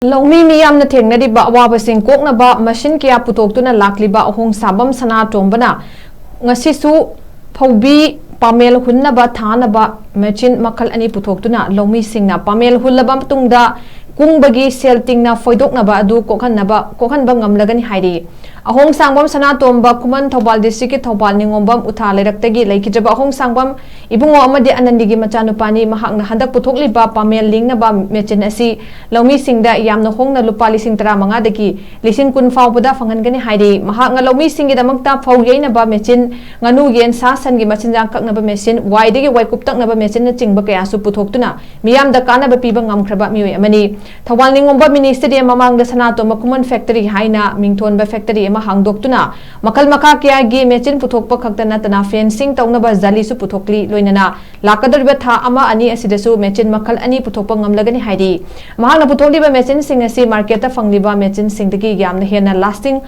Loumi Miyamna Thengnariba Awaba Koknaba machine kaya Puthoktuna Lakliba Ahongshangbam SANATOMBANA NGASISU FOUBA PAMEL HUNNABA THANBA machine MAKHAL ani Puthoktuna Loumi SINGNA PAMEL HULLABA TUNGDA KUNGBAGI SEL TINGNA FOIDOKNABA adu KOK-HANBA NGAMLAGANI HAIRI Ahongshangbam SANATOMBA KHUMAN Thoubal district Thoubal Ningombam Utha Leiraktagi Laikijaba Ahongshangbam Ibungo amadi anandigi machanupani mahakna handak puthokliba PAMEL lingnaba machine asi Loumi singda yamna hongna lupa lising 15 dagi lising kun FOUBA fangangani hairi mahakna Loumi singi damakta FOUBA machine nganu yen sasan gi machinjang kaknaba machine waidagi waikuptaknaba machine na chingba kaya su Puthoktuna Miyamda kanaba piba ngamkhraba mioi amani Thoubal Ningomba ministry mamangda SANATOMBA KHUMAN factory haina mingthonba factory ema hangdoktuna makhal makha kya gi machine puthokpa khaktana tana fencing tawnaba jali su puthokli loinana lakadariba tha ama ani asidasu machine makhal ani puthokpa ngamlagani hairi mahakna puthokliba machine sing asi market ta fangliba machine sing dagi yamna hena lasting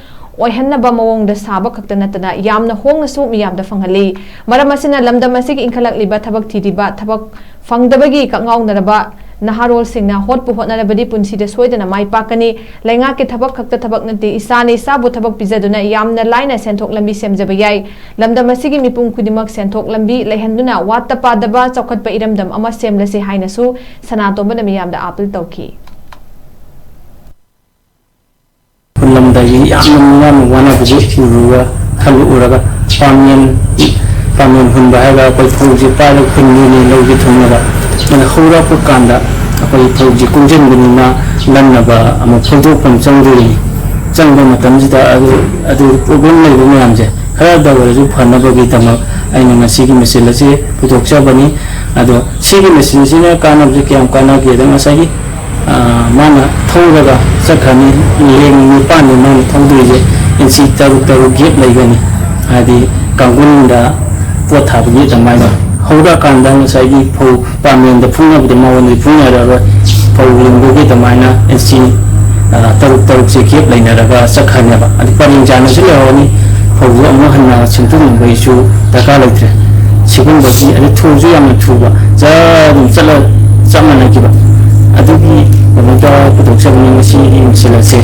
HUNNABA mawongda saba khaktana tana yamna hongnasu miyamda fanghali maramasina lamdam asigi inkhalagliba thabak thidiba thabak fangdabagi kangawnaraba naharol singna hotpu hotnarabadi punsida soidana mai pakani lainga ke thabak khakta thabak nati isani sabu thabak pijaduna yamna laina senthok lambi semjaba yai lamdam asigi mipum kudimak senthok lambi laihanduna wattapa daba chawkhatpa iramdam ama semlase hainasu SANATOMBANA miyamda apil tawki lamdagi yamna wana buji uruwa khalu uraga PAMEL HUNNABA haga koi FOUBA pala khunni logi thunaba mana khura pukanda koi FOUBA kunjen binina lannaba ama photo pamchangri changba matamjida adu problem laibu mayamje khara dawaju phanaba gi tama aina ngasigi mesela se puthokcha bani ado sigi mesela sina kanabje kyam kana ge da ngasagi mana thawraga sakhani leng ni pani man thawduje insi taru gap laigani adi kangunda pothabgi damai hauda kandang saigi phou PAMEL da phunga bi mawon phunga ra phou limbo gi damaina insi taru se gap lainaraga sakhanya ba adi paring jana se lawani phou amma hanna sintung bai su taka laitre sigun basi adi thuju yamna thuba ja chala chamana ki ba adugi mabada puthokchabani ngasi insilase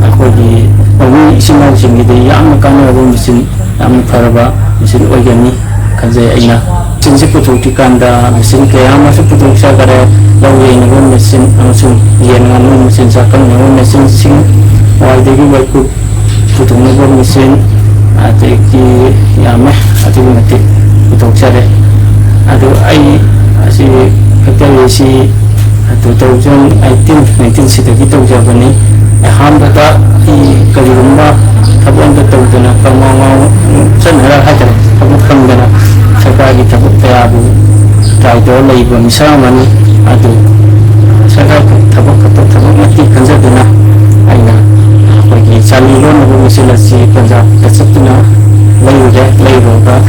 akogi awi isima singi de yamna kana ro misin yamna faraba misin oigani kanjai aina sinsi puthokti kanda misin kaya ma su puthokcha gare lawi ni gon misin asu yen ngam misin sakam ni misin sing waidegi waiku puthoknaba misin ateki yama atugi mati puthokchare adu ai asi factory 2018-19 sidagi tawjabani HANBA karigumba thabonda tawdana kamawa sanhara hajar thabuk khangdana sarkari thabuk tayabu taido laiba misamani adu sarkari thabuk mati khanjaduna aina akogi chalilo nabu misilasi punjab tasatuna lairoga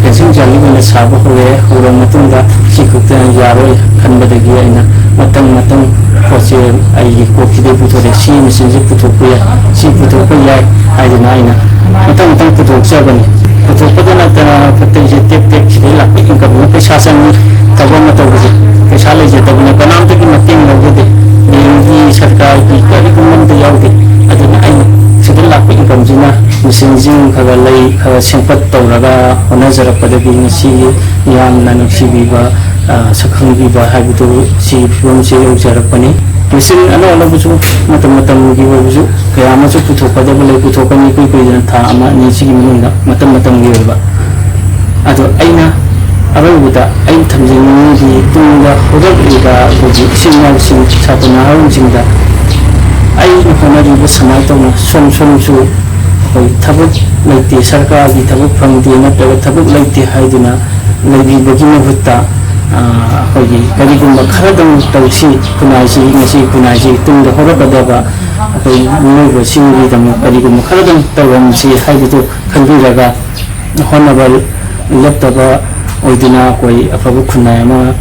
pensing jali bana saba hoye hura matunda sikukta yaroi khanbadagi aina matang pose ai kokide puthore si misinje puthokya si puthokya aina aina matang puthokchabani puthokpadana ta patje tek khila ikam pesa sang tabama tawje pesa leje tabana kanam teki mating logode ni sarkar ki kari kumam te yaude aduna aina sidil lakpi ikam jina misinjing khaga lai khaga sempat tawraga honazarapadagi ngasi yamna nuksibiba sakhangbiba haibudu si film se ujarapani misin ala buju matam gi buju kaya ma su puthokada bale puthokani koi tha ama ni sigi minunga matam gi ba ado aina arubuda ai thamjing gi tunga hodagriga buju singal sing sapana harun singda ai honari bu samai tawna som su koi thabuk laiti sarkar gi thabuk phangdi na thabuk laiti haiduna laibi bagi mabutta hoji karigumba kharadang tawsi kunaisi ngasi kunaisi tungda horabadaba koi nugo singi dam karigumba kharadang tawamsi haibitu khandiraga HUNNABA laptaba oidina koi afabu khunayama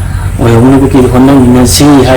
oyomnu ki honnang nasi hai